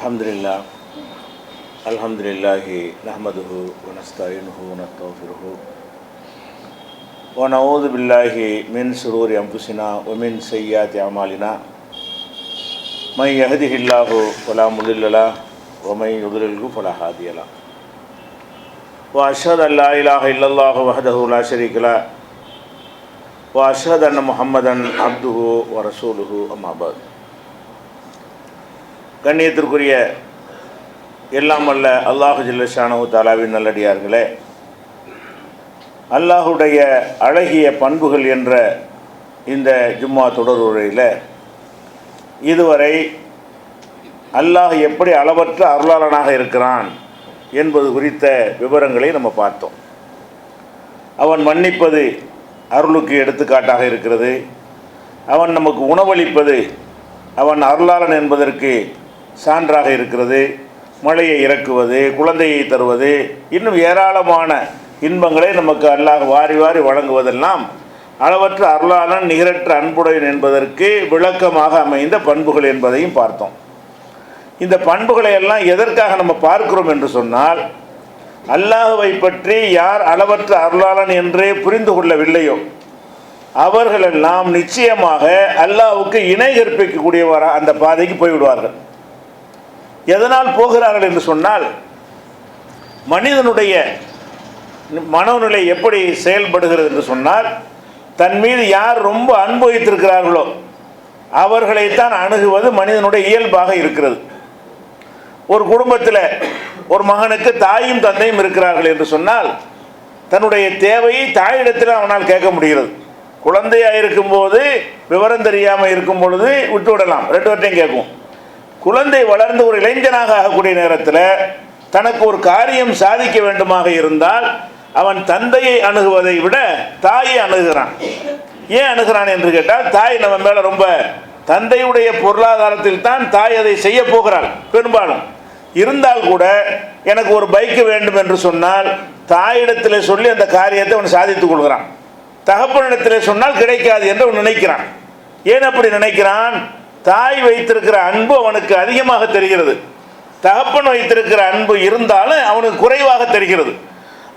அல்ஹம்துலில்லாஹி நஹ்மதுஹு வ நஸ்தஈனுஹு வ நஸ்தக்ஃபிருஹு வ நஊது பில்லாஹி மின் ஷுரூரி அன்ஃபுஸினா வ மின் ஸய்யிஆத்தி அமாலினா மை யஹ்திஹில்லாஹு ஃபலா முضில்ல லஹு வ மை யுضلில்ஹு ஃபலா ஹாதிய லஹு வ அஷ்ஹது அல்லா இலாஹா இல்லல்லாஹு வஹ்தஹு லா ஷரீக லஹு வ அஷ்ஹது அன்ன முஹம்மதன் அப்துஹு வ ரசூலுஹு அம்மா பஅத். கண்ணியத்திற்குரிய எல்லாம் வல்ல அல்லாஹு ஜல்ல ஷானஹு தஆலாவின் நல்லடியார்களே, அல்லாஹுடைய அழகிய பண்புகள் என்ற இந்த ஜும்மா தொடருரையில் இதுவரை அல்லாஹ் எப்படி அளவற்ற அருளாளனாக இருக்கிறான் என்பது குறித்த விவரங்களை நம்ம பார்த்தோம். அவன் மன்னிப்பது அருளுக்கு எடுத்துக்காட்டாக இருக்கிறது. அவன் நமக்கு உணவளிப்பது அவன் அருளாளன் என்பதற்கு சான்றாக இருக்கிறது. மழையை இறக்குவது, குழந்தையை தருவது, இன்னும் ஏராளமான இன்பங்களை நமக்கு அல்லாஹ் வாரி வாரி வழங்குவதெல்லாம் அளவற்ற அருளாளன் நிகரற்ற அன்புடையன் என்பதற்கு விளக்கமாக அமைந்த பண்புகள் என்பதையும் பார்த்தோம். இந்த பண்புகளை எல்லாம் எதற்காக நம்ம பார்க்கிறோம் என்று சொன்னால், அல்லாஹுவை பற்றி யார் அளவற்ற அருளாளன் என்றே புரிந்து கொள்ளவில்லையோ அவர்களெல்லாம் நிச்சயமாக அல்லாஹ்வுக்கு இணை கற்பிக்கக்கூடியவர அந்த பாதைக்கு போய்விடுவார்கள். எதனால் போகிறார்கள் என்று சொன்னால், மனிதனுடைய மனோநிலை எப்படி செயல்படுகிறது என்று சொன்னால், தன் மீது யார் ரொம்ப அன்பு வைத்திருக்கிறார்களோ அவர்களைத்தான் அணுகுவது மனிதனுடைய இயல்பாக இருக்கிறது. ஒரு குடும்பத்தில் ஒரு மகனுக்கு தாயும் தந்தையும் இருக்கிறார்கள் என்று சொன்னால், தன்னுடைய தேவையை தாயிடத்தில் அவனால் கேட்க முடிகிறது. குழந்தையாக இருக்கும்போது விவரம் தெரியாமல் இருக்கும் பொழுது விட்டு விடலாம், ரெண்டு வட்டையும் கேட்கும். குழந்தை வளர்ந்து ஒரு இளைஞனாக ஆகக்கூடிய நேரத்தில் தனக்கு ஒரு காரியம் சாதிக்க வேண்டுமாக இருந்தால் அவன் தந்தையை அணுகுவதை விட தாயை அணுகுகிறான். ஏன் அணுகிறான் என்று கேட்டால், தாய் நம்ம மேலே ரொம்ப, தந்தையுடைய பொருளாதாரத்தில் தான் தாய் அதை செய்ய போகிறாள் பெரும்பாலும். இருந்தால் கூட எனக்கு ஒரு பைக்கு வேண்டும் என்று சொன்னால் தாயிடத்தில் சொல்லி அந்த காரியத்தை அவன் சாதித்துக் கொள்கிறான். தகப்பனிடத்தில் சொன்னால் கிடைக்காது என்று அவன் நினைக்கிறான். ஏன் அப்படி நினைக்கிறான்? தாய் வைத்திருக்கிற அன்பு அவனுக்கு அதிகமாக தெரிகிறது. தகப்பன் வைத்திருக்கிற அன்பு இருந்தாலும் அவனுக்கு குறைவாக தெரிகிறது.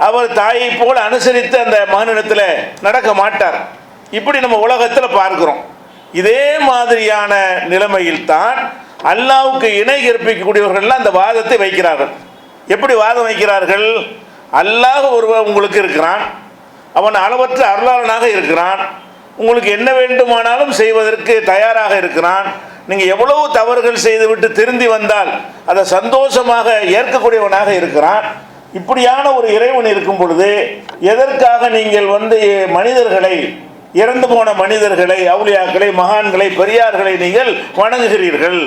அவர் தாயை போல அனுசரித்து அந்த மகனிடத்தில் நடக்க மாட்டார். இப்படி நம்ம உலகத்தில் பார்க்கிறோம். இதே மாதிரியான நிலைமையில் தான் அல்லாஹ்வுக்கு இணை கற்பிக்கக்கூடியவர்கள்லாம் அந்த வாதத்தை வைக்கிறார்கள். எப்படி வாதம் வைக்கிறார்கள்? அல்லாஹ் ஒருவர் உங்களுக்கு இருக்கிறான், அவன் அளவற்ற அருளாளனாக இருக்கிறான், உங்களுக்கு என்ன வேண்டுமானாலும் செய்வதற்கு தயாராக இருக்கிறான், நீங்கள் எவ்வளவு தவறுகள் செய்துவிட்டு திருந்தி வந்தால் அதை சந்தோஷமாக ஏற்கக்கூடியவனாக இருக்கிறான். இப்படியான ஒரு இறைவன் இருக்கும் பொழுது எதற்காக நீங்கள் மனிதர்களை, இறந்து போன மனிதர்களை, அவுலியாக்களை, மகான்களை, பெரியார்களை நீங்கள் வணங்குகிறீர்கள்?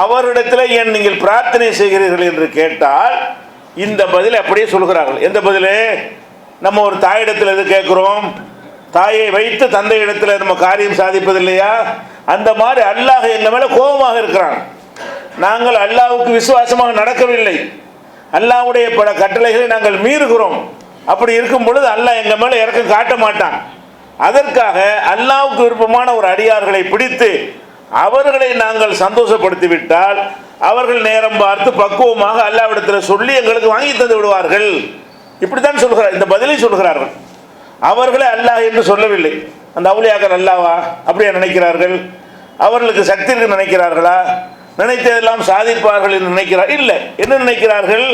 அவரிடத்தில் ஏன் நீங்கள் பிரார்த்தனை செய்கிறீர்கள் என்று கேட்டால் இந்த பதிலை அப்படியே சொல்கிறார்கள். எந்த பதிலே? நம்ம ஒரு தாயிடத்தில் எது கேட்குறோம்? தாயை வைத்து தந்தை இடத்துல நம்ம காரியம் சாதிப்பதில்லையா? அந்த மாதிரி அல்லாஹ் எங்கள் மேலே கோபமாக இருக்கிறான். நாங்கள் அல்லாஹ்வுக்கு விசுவாசமாக நடக்கவில்லை, அல்லாஹ்வுடைய பல கட்டளைகளை நாங்கள் மீறுகிறோம். அப்படி இருக்கும் பொழுது அல்லாஹ் எங்கள் மேலே இறக்கம் காட்ட மாட்டான். அதற்காக அல்லாஹ்வுக்கு விருப்பமான ஒரு அடியார்களை பிடித்து அவர்களை நாங்கள் சந்தோஷப்படுத்தி விட்டால் அவர்கள் நேரம் பார்த்து பக்குவமாக அல்லாஹ்விடத்தில் சொல்லி எங்களுக்கு வாங்கி தந்து விடுவார்கள். இப்படித்தான் சொல்கிறார், இந்த பதிலை சொல்கிறார்கள். அவர்களே அல்லாஹ் என்று சொல்லவில்லை. அந்த அவுலியாக்கள் அல்லாவா அப்படியே நினைக்கிறார்கள்? அவர்களுக்கு சக்தி இருக்கு நினைக்கிறார்களா? நினைத்ததெல்லாம் சாதிப்பார்கள் என்று நினைக்கிறார்? இல்லை. என்ன நினைக்கிறார்கள்?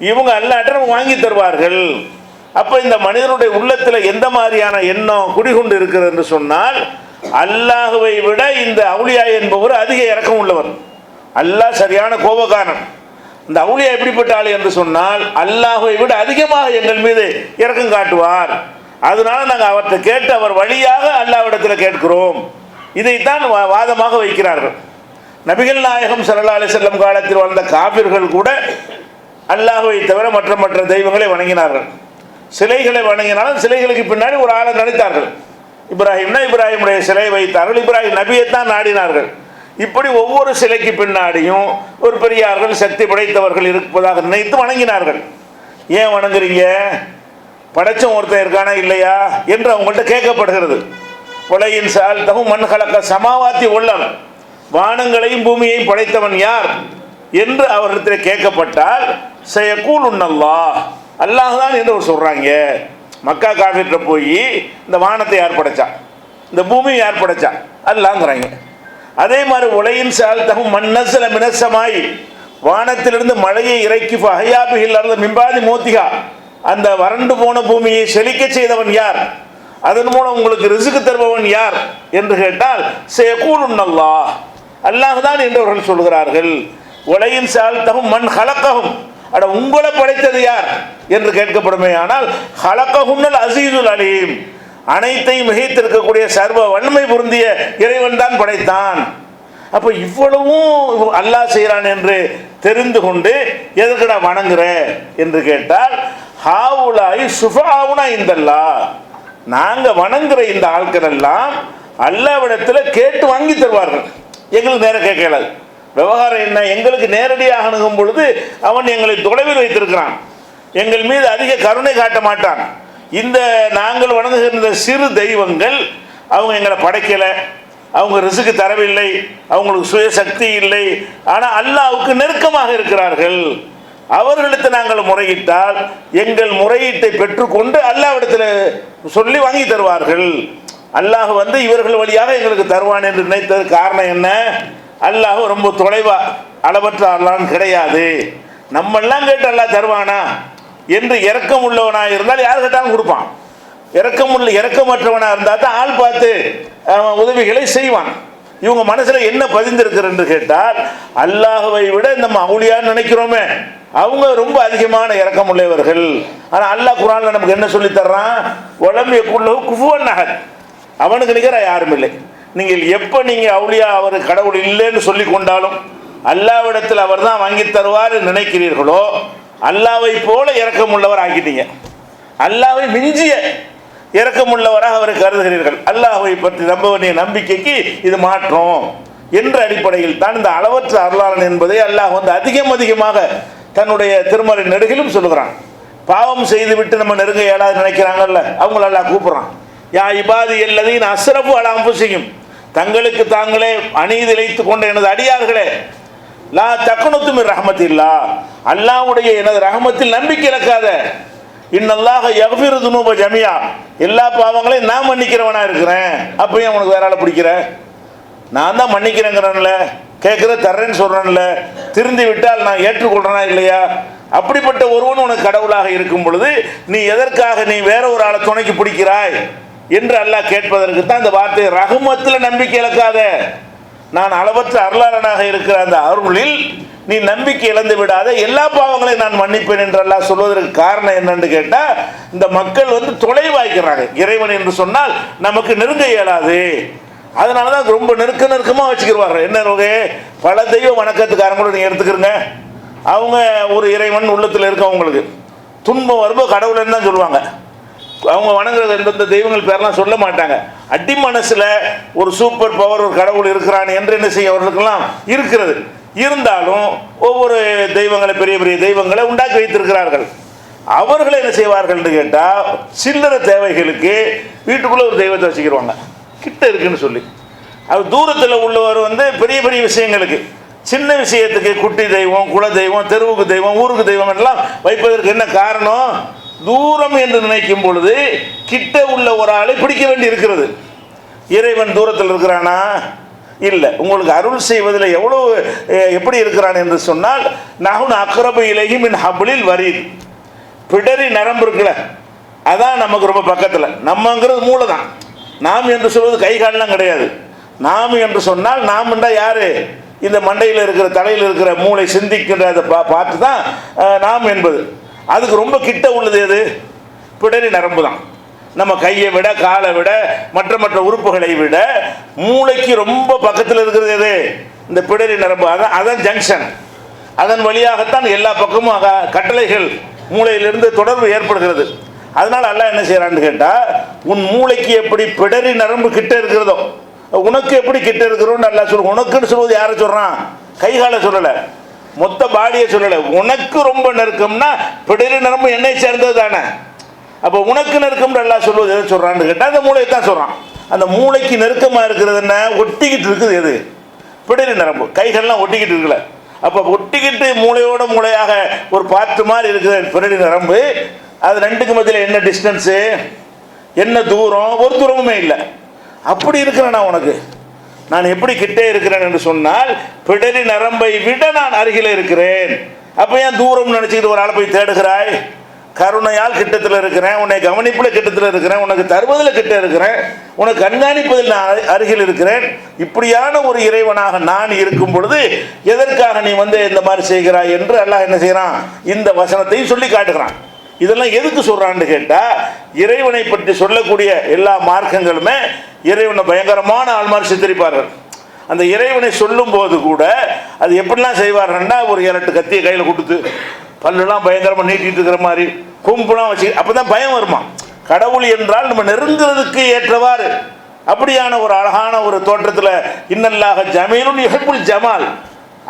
இவங்க அல்லாட்ட வாங்கி தருவார்கள். அப்போ இந்த மனிதனுடைய உள்ளத்தில் எந்த மாதிரியான எண்ணம் குடிகொண்டு இருக்கிறது என்று சொன்னால், அல்லாஹுவை விட இந்த அவுலியா என்பவர் அதிக இரக்கம் உள்ளவர். அல்லாஹ் சரியான கோபக்காரன். இந்த அவுலியா எப்படிப்பட்ட ஆள் என்று சொன்னால், அல்லாஹுவை விட அதிகமாக எங்கள் மீது இரக்கம் காட்டுவார். அதனால நாங்கள் அவர்கிட்ட கேட்டு அவர் வழியாக அல்லாஹ்விடத்தில் கேட்கிறோம். இதைத்தான் வாதமாக வைக்கிறார்கள். நபிகள் நாயகம் ஸல்லல்லாஹு அலைஹி வஸல்லம் காலத்தில் வாழ்ந்த காபிர்கள் கூட அல்லாஹ்வை தவிர மற்ற தெய்வங்களை வணங்கினார்கள். சிலைகளை வணங்கினாலும் சிலைகளுக்கு பின்னாடி ஒரு ஆளை நினைத்தார்கள். இப்ராஹிம்னா இப்ராஹிமுடைய சிலை வைத்தார்கள், இப்ராஹிம் நபியைத்தான் நாடினார்கள். இப்படி ஒவ்வொரு சிலைக்கு பின்னாடியும் ஒரு பெரியார்கள், சக்தி படைத்தவர்கள் இருப்பதாக நினைத்து வணங்கினார்கள். ஏன் வணங்குறீங்க? படைச்சம் ஒருத்தன் இருக்கானா இல்லையா என்று அவங்கள்ட்ட கேட்கப்படுகிறது. உலகின் சால் தகும் மண் கலக்க சமாவாத்தி உள்ளம், வானங்களையும் பூமியையும் படைத்தவன் யார் என்று அவர்களிடத்தில் கேட்கப்பட்டால் சயகூலுன்னல்லாஹ், அல்லாஹ் தான் என்று அவர் சொல்றாங்க. மக்கா காஃபிர்கிட்ட போய் இந்த வானத்தை யார் படைச்சா, இந்த பூமியை யார் படைச்சா, அல்லாஹ்ங்கறாங்க. அதே மாதிரி உலகின் சால்தகும் மன்னசல மினசமாய், வானத்திலிருந்து மழையை இறக்கி ஃபஹயாபிஹில் அர்த மின்பாதி மோத்திகா, அந்த வறண்டு போன பூமியை செழிக்க செய்தவன் யார், அதன் மூலம் உங்களுக்கு ரிசுக்கு தருபவன் யார் என்று கேட்டால் சயகூலுன்னல்லாஹ், அல்லாஹ் தான் என்று அவர்கள் சொல்கிறார்கள். உலகின் சால்தகும் மண் ஹலக்ககும், அட உங்களை படைத்தது யார் என்று கேட்கப்படுமே ஆனால் ஹலக்கஹுன்னல் அசீசுல் அலீம், அனைத்தையும் மிகைத்திருக்கக்கூடிய சர்வ வன்மை பொருந்திய இறைவன் தான் படைத்தான். அப்போ இவ்வளவும் அல்லாஹ் செய்கிறான் என்று தெரிந்து கொண்டு எதற்கடா வணங்குற என்று கேட்டால் ஹாவுலாய் சுஃபாவுனா இந்தல்லா, நாங்கள் வணங்குற இந்த ஆட்கள் எல்லாம் அல்லாஹ்விடத்தில் கேட்டு வாங்கி தருவார்கள். எங்களுக்கு நேரம் கேட்கலாது. விவகாரம் என்ன, எங்களுக்கு நேரடியாக அணுகும் பொழுது அவன் எங்களை தொலைவில் வைத்திருக்கிறான், எங்கள் மீது அதிக கருணை காட்ட மாட்டான். இந்த நாங்கள் வணங்குகின்ற சிறு தெய்வங்கள் அவங்க எங்களை படைக்கலை, அவங்க ரிசுக்கு தரவில்லை, அவங்களுக்கு சுய சக்தி இல்லை, ஆனால் அல்லாஹ்வுக்கு நெருக்கமாக இருக்கிறார்கள். அவர்களுக்கு நாங்கள் முறையிட்டால் எங்கள் முறையீட்டை பெற்றுக்கொண்டு அல்லாஹ்விடத்தில் சொல்லி வாங்கி தருவார்கள். அல்லாஹ் இவர்கள் வழியாக எங்களுக்கு தருவான் என்று நினைத்தது காரணம் என்ன, அல்லாஹ் ரொம்ப தொலைவா அளவற்ற அல்லாஹ் கிடையாது. நம்மெல்லாம் கேட்டு அல்லாஹ் தருவானா என்று இரக்கம் உள்ளவனாக இருந்தால் யார் கேட்டாலும் கொடுப்பான். இரக்கமற்றவனாக இருந்தால் தான் ஆள் பார்த்து உதவிகளை செய்வான். இவங்க மனசில் என்ன பதிந்திருக்கிறது என்று கேட்டால் அல்லாஹ்வை விட நம்ம அவுலியான்னு நினைக்கிறோமே, அவங்க ரொம்ப அதிகமான இரக்கம் உள்ளவர்கள். ஆனால் அல்லாஹ் குர்ஆன்ல நமக்கு என்ன சொல்லி தர்றான், வலம் யகுல்லஹு குஃபுவன் அஹத், அவனுக்கு நிகர யாரும் இல்லை. நீங்கள் எப்போ நீங்கள் அவுலியா அவர் கடவுள் இல்லைன்னு சொல்லி கொண்டாலும் அல்லாஹ்விடத்தில் அவர் தான் வாங்கி தருவார் நினைக்கிறீர்களோ அல்லாஹ்வை போல இரக்கமுள்ளவர் ஆக்கிட்டீங்க. அல்லாஹ்வை மிஞ்சிய இரக்கமுள்ளவராக அவரை கருதுகிறீர்கள். அல்லாஹ்வை பற்றி நம்ப வேண்டிய நம்பிக்கைக்கு இது மாற்றம் என்ற அடிப்படையில் தான் இந்த அளவற்ற அருளாளன் என்பதை அல்லாஹ் அதிகமாக தன்னுடைய திருமறை நெடுகிலும் சொல்லுகிறான். பாவம் செய்துவிட்டு நம்ம நெருங்க இயலாது நினைக்கிறாங்கல்ல, அவங்கள அல்லாஹ் கூப்பிடுறான். யா இபாதி அல்லதீன அஸ்ரஃபு அலா அன்ஃபுஸிஹிம், தங்களுக்கு தாங்களே அநீதி இழைத்துக் கொண்ட எனது அடியார்களே, லா தக்னுது மின் ரஹ்மத்தில்லாஹ், அல்லாஹ்வுடைய எனது ரஹமத்தில் நம்பிக்கை இழக்காத. இன்னல்லாஹ யக்ஃபிரு துனூப ஜமியா, எல்லா பாவங்களையும் நான் மன்னிக்கிறவனா இருக்கிறேன். அப்பயும் உனக்கு வேற ஆளை பிடிக்கிற, நான் தான் மன்னிக்கிறேங்கிறேன்ல, கேட்குற தர்றேன்னு சொல்கிறேன்ல, திருந்து விட்டால் நான் ஏற்றுக்கொள்றேனா இல்லையா? அப்படிப்பட்ட ஒருவன் உனக்கு கடவுளாக இருக்கும் பொழுது நீ எதற்காக நீ வேற ஒரு ஆளை துணைக்கு பிடிக்கிறாய் என்று அல்லாஹ் கேட்பதற்கு தான் இந்த வார்த்தை. ரஹமத்தில் நம்பிக்கை இழக்காத, நான் அளவற்ற அருளாளனாக இருக்கிற அந்த அருளில் நீ நம்பிக்கை இழந்து விடாத, எல்லா பாவங்களையும் நான் மன்னிப்பேன் என்று அல்லாஹ் சொல்வதற்கு காரணம் என்னன்னு கேட்டால் இந்த மக்கள் தொலைவாய்க்கிறாங்க. இறைவன் என்று சொன்னால் நமக்கு நெருங்க இயலாது, அதனால தான் ரொம்ப நெருக்கமாக வச்சுக்கிடுவாங்க. என்ன பல தெய்வ வணக்கத்துக்காரங்களும் நீங்கள் எடுத்துக்கிறங்க, அவங்க ஒரு இறைவன் உள்ளத்தில் இருக்கவங்களுக்கு துன்பம் வரும்போது கடவுள்னு தான் சொல்லுவாங்க. அவங்க வணங்குறது எந்தெந்த தெய்வங்கள் பேரெல்லாம் சொல்ல மாட்டாங்க. அடி மனசில் ஒரு சூப்பர் பவர் ஒரு கடவுள் இருக்கிறான் என்று என்ன செய்ய அவர்களுக்கெல்லாம் இருக்கிறது. இருந்தாலும் ஒவ்வொரு தெய்வங்களை பெரிய பெரிய தெய்வங்களை உண்டாக்கி வைத்திருக்கிறார்கள். அவர்கள் என்ன செய்வார்கள் என்று கேட்டால் சில்லறை தேவைகளுக்கு வீட்டுக்குள்ளே ஒரு தெய்வத்தை வச்சுக்கிடுவாங்க, கிட்ட இருக்குன்னு சொல்லி. அது தூரத்தில் உள்ளவர் பெரிய பெரிய விஷயங்களுக்கு, சின்ன விஷயத்துக்கு குட்டி தெய்வம், குல தெய்வம், தெருவுக்கு தெய்வம், ஊருக்கு தெய்வம் எல்லாம் வைப்பதற்கு என்ன காரணம், தூரம் என்று நினைக்கும் பொழுது கிட்ட உள்ள ஒரு ஆளை பிடிக்க வேண்டி இருக்கிறது. இறைவன் தூரத்தில் இருக்கிறானா இல்லை, உங்களுக்கு அருள் செய்வதில் எப்படி இருக்கிறான் என்று சொன்னால் நஹ்னு அக்ரபு இலைஹி மின் ஹப்லில் வரீத், பிடரி நரம்பு இருக்குல்ல அதான் நமக்கு ரொம்ப பக்கத்தில். நம்மங்கிறது மூளை தான். நாம் என்று சொல்வது கை காலெலாம் கிடையாது. நாம் என்று சொன்னால் நாம் என்றால் யாரு, இந்த மண்டையில் இருக்கிற தலையில் இருக்கிற மூளை சிந்திக்கின்ற அதை பார்த்து தான் நாம் என்பது. அதுக்கு ரொம்ப கிட்ட உள்ளது எது, பிடரி நரம்பு தான். நம்ம கையை விட காலை விட மற்ற உறுப்புகளை விட மூளைக்கு ரொம்ப பக்கத்தில் இருக்கிறது எது, இந்த பிடரி நரம்பு. அதான் ஜங்ஷன். அதன் வழியாகத்தான் எல்லா பக்கமும் கட்டளைகள் மூளையிலிருந்து தொடர்பு ஏற்படுகிறது. அதனால அல்லாஹ் என்ன செய்யறான்னு கேட்டால் உன் மூளைக்கு எப்படி பிடரி நரம்பு கிட்ட இருக்கிறதோ உனக்கு எப்படி கிட்ட இருக்கிறோன்னு அல்லாஹ் சொல்லுவோம். உனக்குன்னு சொல்வது யாரை சொல்றான், கைகால சொல்லலை, மொத்த பாடியை சொல்லலை. உனக்கு ரொம்ப நெருக்கம்னா பிடரி நரம்பு என்னை சேர்ந்தது தானே. அப்போ உனக்கு நெருக்கம்னு அல்லாஹ் சொல்வது எதை சொல்றான்னு கேட்டால் அந்த மூளையை தான் சொல்றான். அந்த மூளைக்கு நெருக்கமாக இருக்கிறது என்ன, ஒட்டிக்கிட்டு இருக்குது எது, பிடரி நரம்பு. கைகள்லாம் ஒட்டிக்கிட்டு இருக்குல்ல, அப்போ ஒட்டிக்கிட்டு மூளையோட மூளையாக ஒரு பாத்து மாதிரி இருக்கிற பிறடி நரம்பு, அது ரெண்டுக்கு மத்தியில் என்ன டிஸ்டன்ஸு, என்ன தூரம்? ஒரு தூரமுமே இல்லை. அப்படி இருக்கிறேன் நான் உனக்கு, நான் எப்படி கிட்டே இருக்கிறேன் என்று சொன்னால் பிடரி நரம்பை விட நான் அருகில் இருக்கிறேன். அப்போ ஏன் தூரம் நினச்சிக்கிட்டு ஒரு ஆளை போய் தேடுகிறாய்? கருணையால் கிட்டத்தில் இருக்கிறேன், உன்னை கவனிப்பில் கிட்டத்தில் இருக்கிறேன், உனக்கு தருவதில் கிட்ட இருக்கிறேன், உனக்கு கண்காணிப்பதில் நான் அருகில் இருக்கிறேன். இப்படியான ஒரு இறைவனாக நான் இருக்கும் பொழுது எதற்காக நீ இந்த மாதிரி செய்கிறாய் என்று அல்லாஹ் என்ன செய்கிறான்? இந்த வசனத்தையும் சொல்லி காட்டுகிறான். இதெல்லாம் எதுக்கு சொல்றான்னு கேட்டா, இறைவனை பற்றி சொல்லக்கூடிய எல்லா மார்க்கங்களுமே இறைவனை பயங்கரமான ஆள்மார் சித்தரிப்பார்கள். அந்த இறைவனை சொல்லும் போது கூட அது எப்படிலாம் செய்வார்கள்னா, ஒரு 7-8 கத்தியை கையில் கொடுத்து பல்லெல்லாம் பயங்கரமாக நீட்டிட்டு இருக்கிற மாதிரி கும்பலாம் வச்சு, அப்பதான் பயம் வருமா. கடவுள் என்றால் நம்ம நெருங்குறதுக்கு ஏற்றவாறு அப்படியான ஒரு அழகான ஒரு தோற்றத்தில், இன்னல்லாக ஜமீலுன் யுஹிப்புல் ஜமால்,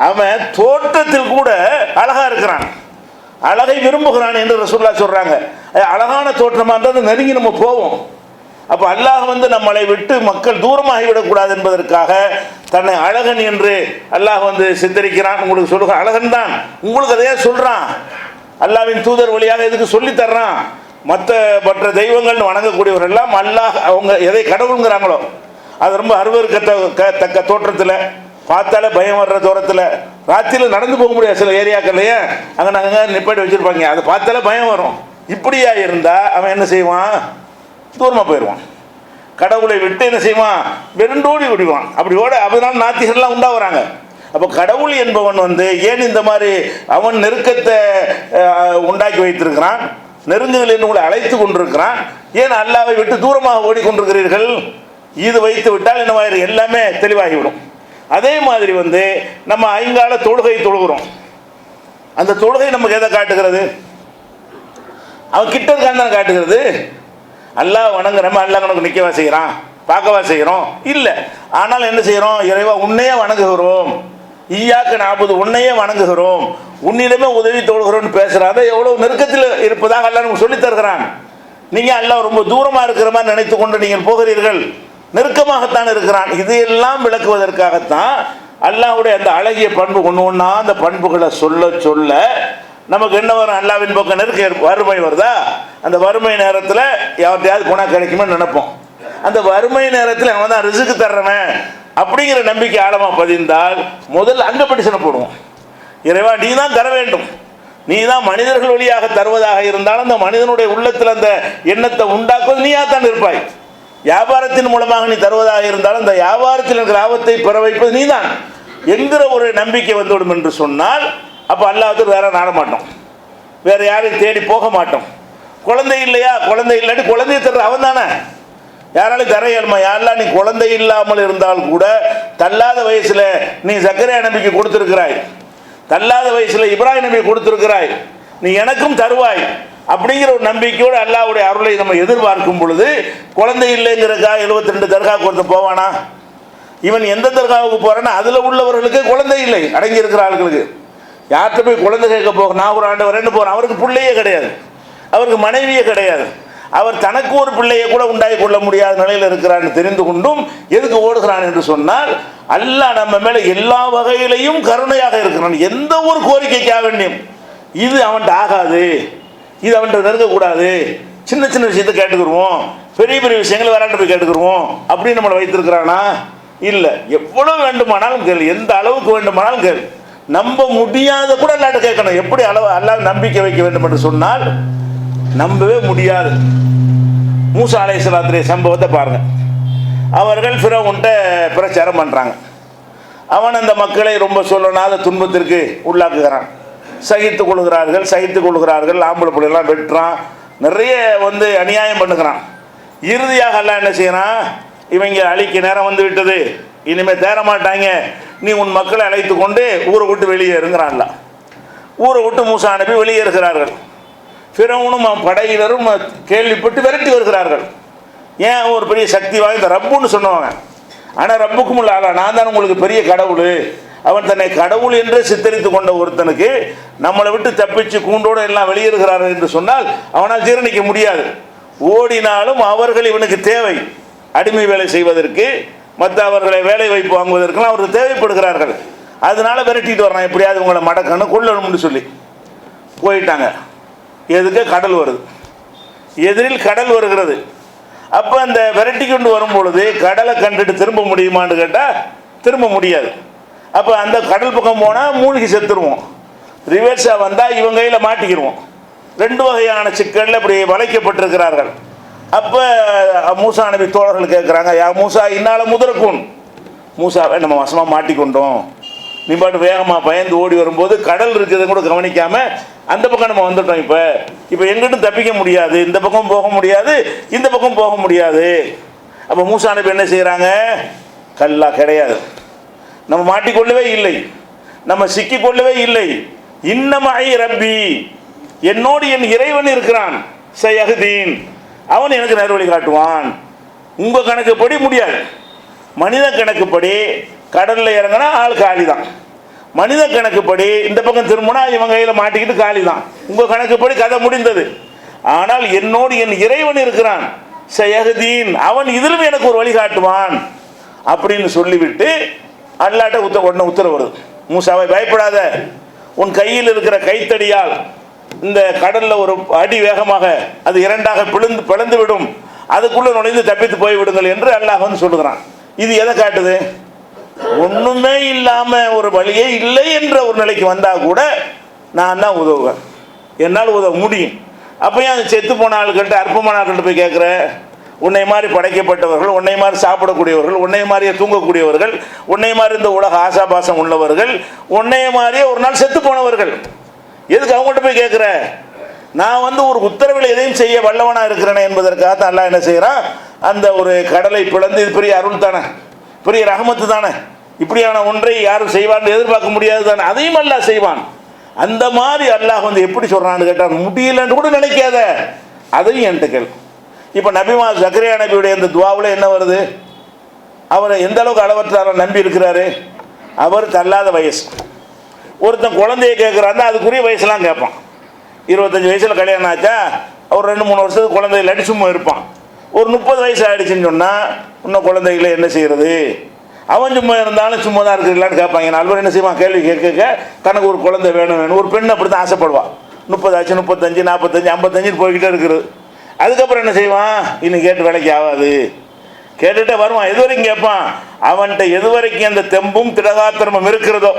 அவன் தோற்றத்தில் கூட அழகா இருக்கிறான், அழகை விரும்புகிறான் என்று ரசூலுல்லாஹ் சொல்றாங்க. அழகான தோற்றமாக இருந்தால் நெருங்கி நம்ம போவோம். அப்போ அல்லாஹ் நம்மளை விட்டு மக்கள் தூரமாகிவிடக்கூடாது என்பதற்காக தன்னை அழகன் என்று அல்லாஹ் சித்தரிக்கிறான். உங்களுக்கு சொல்லுங்க, அழகன் தான் உங்களுக்கு அதையே சொல்றான். அல்லாஹ்வின் தூதர் வழியாக எதுக்கு சொல்லி தர்றான்? மற்ற தெய்வங்கள்னு வணங்கக்கூடியவர்கள் எல்லாம் அல்லாஹ் அவங்க எதை கடவுளுங்கிறாங்களோ அது ரொம்ப அருவருக்கத்தக்க தோற்றத்தில், பார்த்தாலே பயம் வர்ற தூரத்தில், ராத்திரியில் நடந்து போக முடியாது சில ஏரியாக்கள்லையே, அங்கே நாங்கள் நிப்பாட்டி வச்சுருப்பாங்க, அதை பார்த்தாலே பயம் வரும். இப்படியா இருந்தால் அவன் என்ன செய்வான்? தூரமாக போயிடுவான். கடவுளை விட்டு என்ன செய்வான்? வெறுண்டோடி விடுவான். அப்படி ஓட அதனால நாத்திகர்லாம் உண்டாகிறாங்க. அப்போ கடவுள் என்பவன் ஏன் இந்த மாதிரி அவன் நெருக்கத்தை உண்டாக்கி வைத்திருக்கிறான், நெருங்குகள் என்று உங்களை அழைத்து கொண்டிருக்கிறான். ஏன் அல்லாவை விட்டு தூரமாக ஓடிக்கொண்டிருக்கிறீர்கள்? இது வைத்து விட்டால் என்னவாயிரும்? எல்லாமே தெளிவாகிவிடும். அதே மாதிரி நம்ம ஐங்கால தொழுகை தொழுகிறோம். அந்த தொழுகை நமக்கு எதை காட்டுகிறது? அவன் கிட்ட இருக்கான்னு தானே காட்டுகிறது. அல்லாஹ் வணங்குறோம், அல்லாஹ் கணக்கு நிற்கவா செய்கிறான், பார்க்கவா செய்கிறோம்? இல்லை. ஆனால் என்ன செய்கிறோம்? இறைவா உன்னையே வணங்குகிறோம், ஈயாக்க நாற்பது உன்னையே வணங்குகிறோம், உன்னிடமே உதவி தொழுகிறோம்னு பேசுகிறாத எவ்வளோ நெருக்கத்தில் இருப்பதாக அல்லாஹ் நமக்கு சொல்லித் தருகிறான். நீங்கள் அல்லாஹ் ரொம்ப தூரமாக இருக்கிற மாதிரி நினைத்து கொண்டு நீங்கள் போகிறீர்கள், நெருக்கமாகத்தான் இருக்கிறான். இதையெல்லாம் விளக்குவதற்காகத்தான் அல்லாஹ்வுடைய அந்த அழகிய பண்பு ஒன்று ஒன்றா அந்த பண்புகளை சொல்ல சொல்ல நமக்கு என்ன வரும்? அல்லாஹ்வின் பக்கம் நெருக்க வறுமை வருதா? அந்த வறுமை நேரத்தில் யார்ட்டையாவது குணம் கிடைக்குமே நினைப்போம். அந்த வறுமை நேரத்தில் அவன் தான் ரிஸ்க் தர்றவன் அப்படிங்கிற நம்பிக்கை ஆழமாக பதிந்தால் முதல் அங்கே படிச்சனை போடுவோம். இறைவா நீ தான் தர வேண்டும், நீ தான் மனிதர்கள் வழியாக தருவதாக இருந்தாலும் அந்த மனிதனுடைய உள்ளத்தில் அந்த எண்ணத்தை உண்டாக்குவது நீயா தான் இருப்பாய். வியாபாரத்தின் மூலமாக நீ தருவதாக இருந்தாலும் அந்த வியாபாரத்தில் இருக்கிற லாபத்தை பெற வைப்பது நீ தான் என்கிற ஒரு நம்பிக்கை வந்துவிடும் என்று சொன்னால், அப்போ அல்லாஹ்வுக்கு வேற நாட மாட்டோம், வேற யாரையும் தேடி போக மாட்டோம். குழந்தை இல்லையா? குழந்தை இல்லாட்டி குழந்தைய தர்ற அவன் தானே. யாராலும் தர இயலுமா? யாரெல்லாம் நீ குழந்தை இல்லாமல் இருந்தால் கூட தள்ளாத வயசுல நீ சக்கரையா நபிக்கு கொடுத்திருக்கிறாய், தள்ளாத வயசுல இப்ராஹிம் நபி கொடுத்திருக்கிறாய், நீ எனக்கும் தருவாய் அப்படிங்கிற ஒரு நம்பிக்கையோடு அல்லாஹ்வுடைய அருளை நம்ம எதிர்பார்க்கும் பொழுது, குழந்தை இல்லைங்கிறக்கா 72 தர்காவுக்கு ஒருத்தர் போவானா? இவன் எந்த தர்காவுக்கு போறான்னா அதில் உள்ளவர்களுக்கு குழந்தை இல்லை, அடங்கி இருக்கிற ஆளுகளுக்கு. யார்கிட்ட போய் குழந்தை கேட்க போக? நான் ஒரு ஆண்டு வரேன்னு போகிறேன், அவருக்கு பிள்ளையே கிடையாது, அவருக்கு மனைவியே கிடையாது, அவர் தனக்கு ஒரு பிள்ளையை கூட உண்டாகி கொள்ள முடியாத நிலையில் இருக்கிறான்னு தெரிந்து கொண்டும் எதுக்கு ஓடுகிறான் என்று சொன்னால், அல்லாஹ் நம்ம மேலே எல்லா வகையிலையும் கருணையாக இருக்கிறான். எந்த ஒரு கோரிக்கைக்காக வேண்டியும் இது அவன்கிட்ட ஆகாது, இது அவன்கிட்ட நெருங்கக்கூடாது, சின்ன சின்ன விஷயத்தை கேட்டுக்கிடுவோம், பெரிய பெரிய விஷயங்களை விளையாட்டு போய் கேட்டுக்கிடுவோம் அப்படின்னு நம்மளை வைத்திருக்கிறானா? இல்லை. எவ்வளோ வேண்டுமானாலும் கேள், எந்த அளவுக்கு வேண்டுமானாலும் கேள், நம்ப முடியாத கூட அல்லாட்ட கேட்கணும். எப்படி அளவு அல்லாஹ் நம்பிக்கை வைக்க வேண்டும் என்று சொன்னால் நம்பவே முடியாது. மூசா அலைஹிஸ்ஸலாத்துடைய சம்பவத்தை பாருங்க. அவர்கள் ஃபிரௌன்கிட்ட பிரச்சாரம் பண்ணுறாங்க. அவன் அந்த மக்களை ரொம்ப சொல்லனாத துன்பத்திற்கு உள்ளாக்குகிறான். சகித்துக் கொள்கிறார்கள், ஆம்பளை பிள்ளைலாம் வெட்டுறான், நிறைய அநியாயம் பண்ணுகிறான். இறுதியாக அல்லாஹ் என்ன செய்யறான்? இவங்க அழிக்க நேரம் வந்து விட்டது, இனிமேல் தேர மாட்டாங்க, நீ உன் மக்களை அழைத்து கொண்டு ஊரை விட்டு வெளியேறுங்கிறான்ல. ஊரை விட்டு மூசா நபி வெளியேறுகிறார்கள். ஃபிரௌனும் படையினரும் கேள்விப்பட்டு விரட்டி வருகிறார்கள். ஏன்? ஒரு பெரிய சக்தி வாய்ந்த ரப்புன்னு சொன்னவங்க. ஆனால் ரப்புக்கும் இல்லை, நான் தான் உங்களுக்கு பெரிய கடவுள். அவன் தன்னை கடவுள் என்று சித்தரித்து கொண்ட ஒருத்தனுக்கு நம்மளை விட்டு தப்பிச்சு கூண்டோடு எல்லாம் வெளியேறுகிறார்கள் என்று சொன்னால் அவனால் ஜீரணிக்க முடியாது. ஓடினாலும் அவர்கள் இவனுக்கு தேவை, அடிமை வேலை செய்வதற்கு, மற்ற அவர்களை வேலை வாய்ப்பு வாங்குவதற்கெல்லாம் அவருக்கு தேவைப்படுகிறார்கள். அதனால விரட்டிட்டு வர்றான், எப்படியாவது உங்களை மடக்கணும் கொள்ளணும்னு சொல்லி போயிட்டாங்க. எதுக்கு? கடல் வருது, எதிரில் கடல் வருகிறது. அப்போ அந்த விரட்டி கொண்டு வரும் பொழுது கடலை கண்டுட்டு திரும்ப முடியுமான்னு கேட்டால் திரும்ப முடியாது. அப்போ அந்த கடல் பக்கம் போனால் மூழ்கி செத்துருவோம், ரிவர்ஸாக வந்தால் இவங்க கையில் மாட்டிக்கிடுவோம். ரெண்டு வகையான சிக்கலில் இப்படி வளைக்கப்பட்டிருக்கிறார்கள். அப்போ மூசா நபி தோழர்கள் கேட்குறாங்க, யா மூசா இன்னால முதற்கும், மூசாவை நம்ம வசமாக மாட்டிக்கொண்டோம், நீ பாட்டு வேகமாக பயந்து ஓடி வரும்போது கடல் இருக்குதுன்னு கூட கவனிக்காமல் அந்த பக்கம் நம்ம வந்துட்டோம். இப்போ எங்கிட்டும் தப்பிக்க முடியாது, இந்த பக்கம் போக முடியாது, இந்த பக்கம் போக முடியாது. அப்போ மூசா நபி என்ன செய்கிறாங்க? கல்லா கிடையாது, நம்ம மாட்டிக்கொள்ளவே இல்லை, நம்ம சிக்கிக்கொள்ளவே இல்லை. இன்னமாய் ரப்பி, என்னோடு என் இறைவன் இருக்கிறான், சயஹ்தீன், அவன் எனக்கு நேர்வழி காட்டுவான். உங்கள் கணக்குப்படி முடியாது, மனித கணக்குப்படி கடலில் இறங்கினா ஆள் காலி தான், மனித கணக்குப்படி இந்த பக்கம் திரும்பினா இவங்க கையில் மாட்டிக்கிட்டு காலி தான். உங்கள் கணக்குப்படி கதை முடிந்தது. ஆனால் என்னோடு என் இறைவன் இருக்கிறான், சயஹ்தீன், அவன் இதிலும் எனக்கு ஒரு வழி காட்டுவான் அப்படின்னு சொல்லிவிட்டு அல்லாட்ட உடனே உத்தரவு வருது, மூசாவை பயப்படாத, உன் கையில் இருக்கிற கைத்தடியால் இந்த கடலில் ஒரு அடி வேகமாக அது இரண்டாக பிளந்து விடும், அதுக்குள்ளே நுழைந்து தப்பித்து போய்விடுங்கள் என்று அல்லாஹ் வந்து சொல்லுகிறான். இது எதை காட்டுது? ஒன்றுமே இல்லாமல் ஒரு வழியே இல்லை என்ற ஒரு நிலைக்கு வந்தால் கூட நான் தான் உதவுவேன், என்னால் உதவ முடியும். அப்போயும் அது செத்து போன ஆள்கிட்ட அற்பமான ஆள்கிட்ட போய் கேட்குற, உன்னை மாதிரி படைக்கப்பட்டவர்கள், உன்னை மாதிரி சாப்பிடக்கூடியவர்கள், உன்னை மாதிரியே தூங்கக்கூடியவர்கள், உன்னை மாதிரி இந்த உலக ஆசாபாசம் உள்ளவர்கள், உன்னைய மாதிரியே ஒரு நாள் செத்து போனவர்கள், எதுக்கு அவங்கள்ட்ட போய் கேட்குற? நான் வந்து ஒரு உத்தரவில் எதையும் செய்ய வல்லவனாக இருக்கிறேனே என்பதற்காக தான் அல்லாஹ் என்ன செய்கிறான், அந்த ஒரு கடலை பிளந்து, இது பெரிய அருள் தானே, பெரிய ரஹமத்து தானே, இப்படியான ஒன்றை யாரும் செய்வான்னு எதிர்பார்க்க முடியாது தானே, அதையும் அல்லாஹ் செய்வான். அந்த மாதிரி அல்லாஹ் வந்து எப்படி சொல்கிறான்னு கேட்டால் முடியலன்னு கூட நினைக்காத, அதையும் என்கிட்ட கேள். இப்போ நபிமா ஜக்கரியா நபியுடைய இந்த துவாவில் என்ன வருது? அவரை எந்த அளவுக்கு அளவற்ற நம்பி இருக்கிறாரு. அவர் தள்ளாத வயசு, ஒருத்தன் குழந்தைய கேட்குறாருன்னா அதுக்குரிய வயசுலாம் கேட்பான். 25 வயசில் கல்யாணம் ஆச்சா, அவர் 2-3 வருஷத்துக்கு குழந்தை இல்லாட்டி சும்மா இருப்பான். ஒரு 30 வயசு ஆகிடுச்சின்னு சொன்னால் இன்னும் குழந்தைகளை என்ன செய்கிறது, அவன் சும்மா இருந்தாலும் சும்மா தான் இருக்கிறீங்களான்னு கேட்பாங்க. நாலு என்ன செய்வான், கேள்வி கேட்க தனக்கு ஒரு குழந்தை வேணும். ஒரு பெண் அப்படி தான் ஆசைப்படுவான். 30 ஆச்சு, 35, 45, 55 போய்கிட்டே இருக்குது. அதுக்கப்புறம் என்ன செய்வான், இன்னும் கேட்டு வேலைக்கு ஆகாது, கேட்டுகிட்டே வருவான். எது வரைக்கும் கேட்பான், அவன்கிட்ட எது வரைக்கும் அந்த தெம்பும் திடகாத்திரமும் இருக்கிறதோ,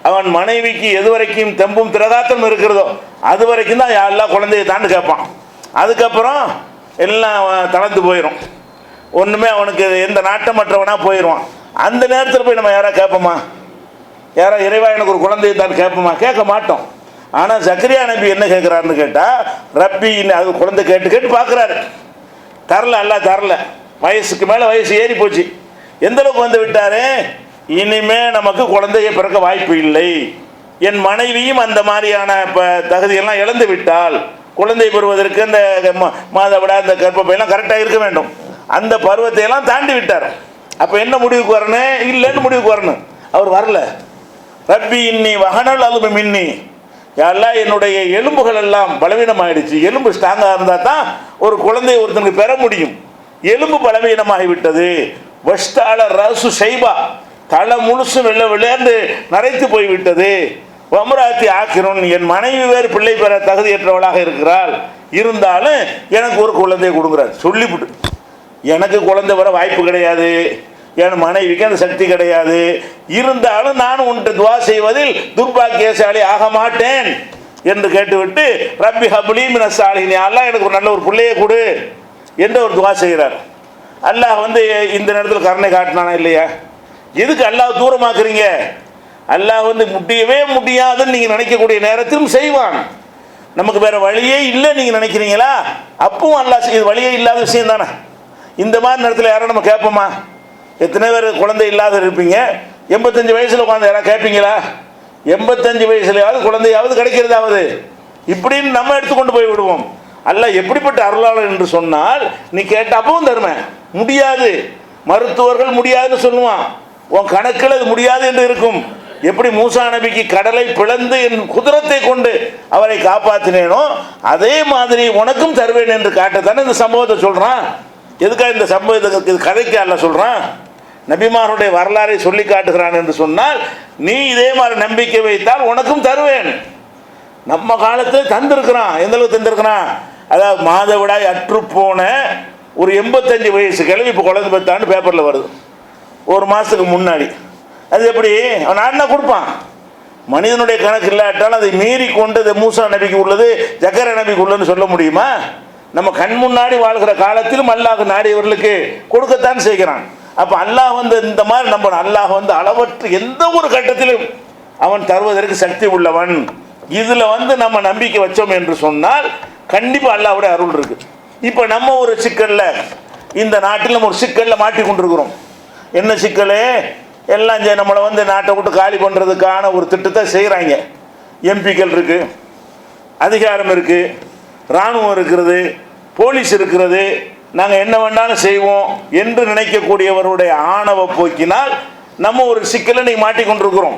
அவன் மனைவிக்கு எது வரைக்கும் தெம்பும் திடகாத்திரமும் இருக்கிறதோ அது வரைக்கும் தான் எல்லாம் குழந்தையை தாண்டு கேட்பான். அதுக்கப்புறம் எல்லாம் தளர்ந்து போயிடும், ஒன்றுமே அவனுக்கு எந்த நாட்டமற்றவனாக போயிடுவான். அந்த நேரத்தில் போய் நம்ம யாராவது கேட்போமா? யாரா இறைவா எனக்கு ஒரு குழந்தையை தான் கேட்போமா? கேட்க மாட்டோம். ஆனால் ஜக்கரியா நபி என்ன கேட்குறாருன்னு கேட்டால், ரப்பி, அது குழந்தை கேட்டு கேட்டு பார்க்குறாரு, தரல, அல்லாஹ் தரல. வயசுக்கு மேலே வயசு ஏறி போச்சு, எந்த அளவுக்கு வந்து விட்டாரு, இனிமே நமக்கு குழந்தையை பிறக்க வாய்ப்பு இல்லை. என் மனைவியும் அந்த மாதிரியான இப்போ தகுதியெல்லாம் இழந்து விட்டால், குழந்தை பெறுவதற்கு அந்த மாதவிடா அந்த கர்ப்பப்பையெல்லாம் கரெக்டாக இருக்க வேண்டும், அந்த பருவத்தையெல்லாம் தாண்டி விட்டார். அப்போ என்ன முடிவுக்கு வரணும், இல்லைன்னு முடிவுக்கு வரணும். அவர் வரல. ரப்பி இன்னி வகனல் அலுமி மின்னி, யாரெல்லாம் என்னுடைய எலும்புகள் எல்லாம் பலவீனமாயிடுச்சு. எலும்பு ஸ்ட்ராங்காக இருந்தால் தான் ஒரு குழந்தையை ஒருத்தனுக்கு பெற முடியும். எலும்பு பலவீனமாகிவிட்டது. வஷ்டால ரசு ஷைபா, தலை முழுசும் விளையாண்டு நரைத்து போய்விட்டது. வம்ராத்தி ஆக்கிரோன், என் மனைவி வேறு பிள்ளை பெற தகுதியற்றவளாக இருக்கிறாள், இருந்தாலும் எனக்கு ஒரு குழந்தையை கொடுக்குறாரு. சொல்லிவிட்டு எனக்கு குழந்தை வர வாய்ப்பு கிடையாது, என் மனைவிக்கு அந்த சக்தி கிடையாது, இருந்தாலும் நான் உன்ட்டு துவா செய்வதில் துர்பாக்கியசாலி ஆக மாட்டேன் என்று கேட்டுவிட்டு, ரப்பி ஹப்லி மினஸ் சாலிஹீன், அல்லாஹ் எனக்கு ஒரு நல்ல ஒரு பிள்ளையை கொடு என்று ஒரு துவா செய்கிறார். அல்லாஹ் வந்து இந்த நேரத்தில் கருணை காட்டினானா இல்லையா? எதுக்கு அல்லாஹ் தூரமாக்குறீங்க? அல்லாஹ் வந்து முடியவே முடியாதுன்னு நீங்கள் நினைக்கக்கூடிய நேரத்திலும் செய்வான். நமக்கு வேறு வழியே இல்லை நீங்கள் நினைக்கிறீங்களா? அப்பவும் அல்லாஹ் இது வழியே இல்லாத விஷயம் தானே. இந்த மாதிரி நேரத்தில் யாரும் நம்ம கேட்போமா? எத்தனை பேர் குழந்தை இல்லாத இருப்பீங்க? 85 வயசில் உட்காந்து யாராவது கேட்பீங்களா? 85 வயசுலையாவது குழந்தையாவது கிடைக்கிறதாவது இப்படின்னு நம்ம எடுத்துக்கொண்டு போய் விடுவோம். அல்லாஹ் எப்படிப்பட்ட அருளாளர் என்று சொன்னால், நீ கேட்ட அப்பவும் தருவேன். முடியாது, மருத்துவர்கள் முடியாதுன்னு சொல்லுவான், உன் கணக்கில் அது முடியாது என்று இருக்கும். எப்படி மூசா நபிக்கு கடலை பிளந்து என் குதிரத்தை கொண்டு அவரை காப்பாற்றினேனோ அதே மாதிரி உனக்கும் தருவேன் என்று காட்டத்தானே இந்த சம்பவத்தை சொல்கிறான். எதுக்காக இந்த சம்பவத்துக்கு கதைக்கு அல்ல சொல்கிறான்? நபிமாருடைய வரலாறை சொல்லி காட்டுகிறான் என்று சொன்னால், நீ இதே மாதிரி நம்பிக்கை வைத்தால் உனக்கும் தருவேன். நம்ம காலத்தில் தந்திருக்கிறான். எந்த அளவுக்கு தந்திருக்கிறான்? அதாவது மாதவிடாய் அற்று போன ஒரு 85 வயசு கிழவி இப்போ குழந்தை பெற்றான்னு பேப்பரில் வருது, ஒரு மாதத்துக்கு முன்னாடி. அது எப்படி அவன் நாடுனா கொடுப்பான்? மனிதனுடைய கணக்கு இல்லாட்டாலும் அதை மீறி கொண்டு அது மூசா நபிக்கு உள்ளது, ஜக்கரியா நபிக்கு உள்ளதுன்னு சொல்ல முடியுமா? நம்ம கண் முன்னாடி வாழ்கிற காலத்திலும் அல்லாஹ் நாடியவர்களுக்கு கொடுக்கத்தான் செய்கிறான். அப்போ அல்லாஹ் இந்த மாதிரி நம்ம அல்லாஹ் அளவற்று எந்த ஒரு கட்டத்திலும் அவன் தருவதற்கு சக்தி உள்ளவன். இதில் நம்ம நம்பிக்கை வச்சோம் என்று சொன்னால் கண்டிப்பாக அல்லாஹ்வுடைய அருள் இருக்கு. இப்போ நம்ம ஒரு சிக்கலில், இந்த நாட்டில் நம்ம ஒரு சிக்கலில் மாட்டி கொண்டிருக்கிறோம். என்ன சிக்கல்? எல்லாம் நம்மளை நாட்டை விட்டு காலி பண்ணுறதுக்கான ஒரு திட்டத்தை செய்கிறாங்க. எம்பிக்கள் இருக்குது, அதிகாரம் இருக்குது, இராணுவம் இருக்கிறது, போலீஸ் இருக்கிறது, நாங்கள் என்ன வேண்டாலும் செய்வோம் என்று நினைக்கக்கூடியவருடைய ஆணவ போக்கினால் நம்ம ஒரு சிக்கலை நீ மாட்டிக்கொண்டிருக்கிறோம்.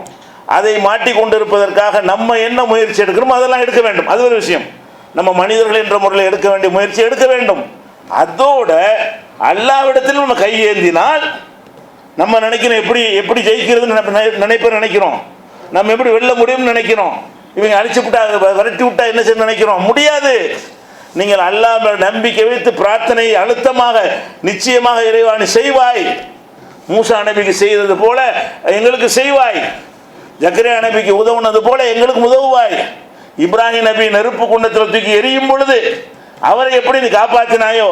அதை மாட்டிக்கொண்டிருப்பதற்காக நம்ம என்ன முயற்சி எடுக்கிறோமோ அதெல்லாம் எடுக்க வேண்டும். அது ஒரு விஷயம். நம்ம மனிதர்கள் என்ற முறையில் எடுக்க வேண்டிய முயற்சி எடுக்க வேண்டும். அதோட அல்லாஹ்விடத்தில் நம்ம கையேந்தினால் நம்ம நினைக்கிறோம் எப்படி எப்படி ஜெயிக்கிறதுன்னு நினைக்கிறோம். நம்ம எப்படி வெல்ல முடியும்னு நினைக்கிறோம். இவங்க அழிச்சு விட்டா, விரட்டி விட்டா என்ன செய்ய நினைக்கிறோம்? முடியாது. நீங்கள் அல்லாஹ் நம்பிக்கை வைத்து பிரார்த்தனை அழுத்தமாக, நிச்சயமாக இறைவாணி செய்வாய். மூசா நபிக்கு செய்தது போல எங்களுக்கு செய்வாய். ஜக்கரியா நபிக்கு உதவுனது போல எங்களுக்கு உதவுவாய். இப்ராஹிம் நபி நெருப்பு குண்டத்தில் தூக்கி எரியும் பொழுது அவரை எப்படி நீ காப்பாற்றினாயோ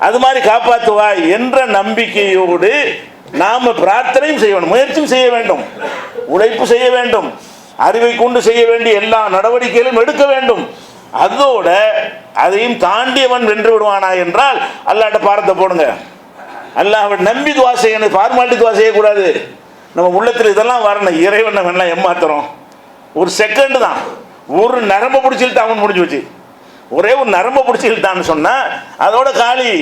அது மாதிரி காப்பாற்றுவாய் என்ற நம்பிக்கையோடு நாம் பிரார்த்தனையும் செய்ய வேண்டும், முயற்சியும் செய்ய வேண்டும், உழைப்பு செய்ய வேண்டும், அறிவை கொண்டு செய்ய வேண்டிய எல்லா நடவடிக்கைகளும் எடுக்க வேண்டும். அதோட அதையும் தாண்டியவன் வென்று விடுவானா என்றால் அல்லாஹ்ட்ட பாரத்தை போடுங்க. அல்லாஹ்வை நம்பி துவா செய்யணும், ஃபார்மாலிட்டி துவா செய்யக்கூடாது. நம்ம உள்ளத்தில் இதெல்லாம் வரணும். இறைவன் நம்ம ஏமாத்துறோம். ஒரு செகண்டு தான், ஒரு நரம்பை பிடிச்சிட்டு அவன் முடிஞ்சு வச்சு, ஒரே ஒரு நரம்பை பிடிச்சிட்டான்னு சொன்னால் அதோட காலி.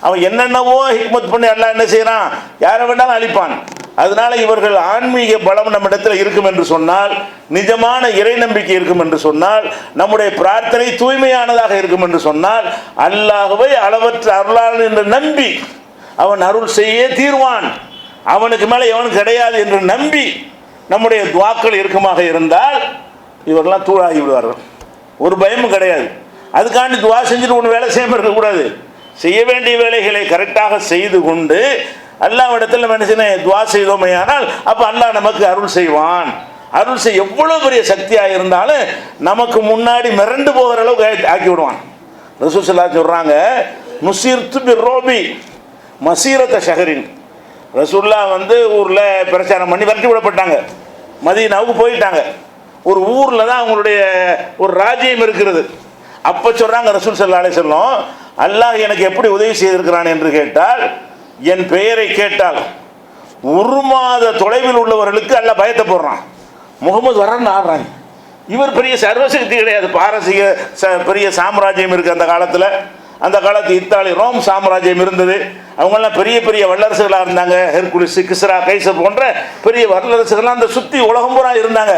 அவன் என்னென்னவோ ஹிக்மத் பண்ணி அல்லாஹ் என்ன செய்கிறான்? யாரை வேண்டாலும் அழிப்பான். அதனால இவர்கள் ஆன்மீக பலம் நம்ம இடத்துல இருக்கும் என்று சொன்னால், நிஜமான இறை நம்பிக்கை இருக்கும் என்று சொன்னால், நம்முடைய பிரார்த்தனை தூய்மையானதாக இருக்கும் என்று சொன்னால், அல்லாஹ்வை அளவற்ற அருளாளன் என்று நம்பி அவன் அருள் செய்ய தீர்வான், அவனுக்கு மேலே எவனும் கிடையாது என்று நம்பி நம்முடைய துவாக்கள் இருக்குமாக இருந்தால் இவரெல்லாம் தூளாகி விடுவார்கள். ஒரு பயமும் கிடையாது. அதுக்காண்டி துவா செஞ்சுட்டு ஒன்று வேலை செய்யாமல் இருக்கக்கூடாது. செய்ய வேண்டிய வேலைகளை கரெக்டாக செய்து கொண்டு அல்லாஹ்விடத்தில் நம்ம என்ன செய்யணும்? துவா செய்தோமே ஆனால் அப்போ அல்லாஹ் நமக்கு அருள் செய்வான். அருள் செய்ய எவ்வளோ பெரிய சக்தியாக இருந்தாலும் நமக்கு முன்னாடி மிரண்டு போகிற அளவுக்கு ஆக்கி விடுவான். ரசூல் ஸல்லல்லாஹு அலைஹி சொல்கிறாங்க, நுசிர்து பிர்ரோபி மசீரத்த ஷஹரின். ரசூல்லா ஊரில் பிரச்சாரம் பண்ணி விரட்டி விடப்பட்டாங்க. மதீனாவுக்கு போயிட்டாங்க. ஒரு ஊரில் தான் அவங்களுடைய ஒரு ராஜ்யம் இருக்கிறது. அப்போ சொல்கிறாங்க ரசூல் ஸல்லல்லாஹு அலைஹி வஸல்லம், அல்லாஹ் எனக்கு எப்படி உதவி செய்திருக்கிறான் என்று கேட்டால், என் பெயரை கேட்டால் ஒரு மாத தொலைவில் உள்ளவர்களுக்கு அல்லாஹ் பயத்தை போடுறான். முகமது வரான்னு ஆடுறாங்க. இவர் பெரிய சர்வசக்தி கிடையாது. பாரசீக பெரிய சாம்ராஜ்யம் இருக்குது அந்த காலத்தில். அந்த காலத்து இத்தாலி ரோம் சாம்ராஜ்யம் இருந்தது. அவங்கெல்லாம் பெரிய பெரிய வல்லரசுகளாக இருந்தாங்க. ஹெர்குலிஸ், கிஸ்ரா, கைசர் போன்ற பெரிய வல்லரசுகள்லாம் அந்த சுற்றி உலகம் பூரா இருந்தாங்க.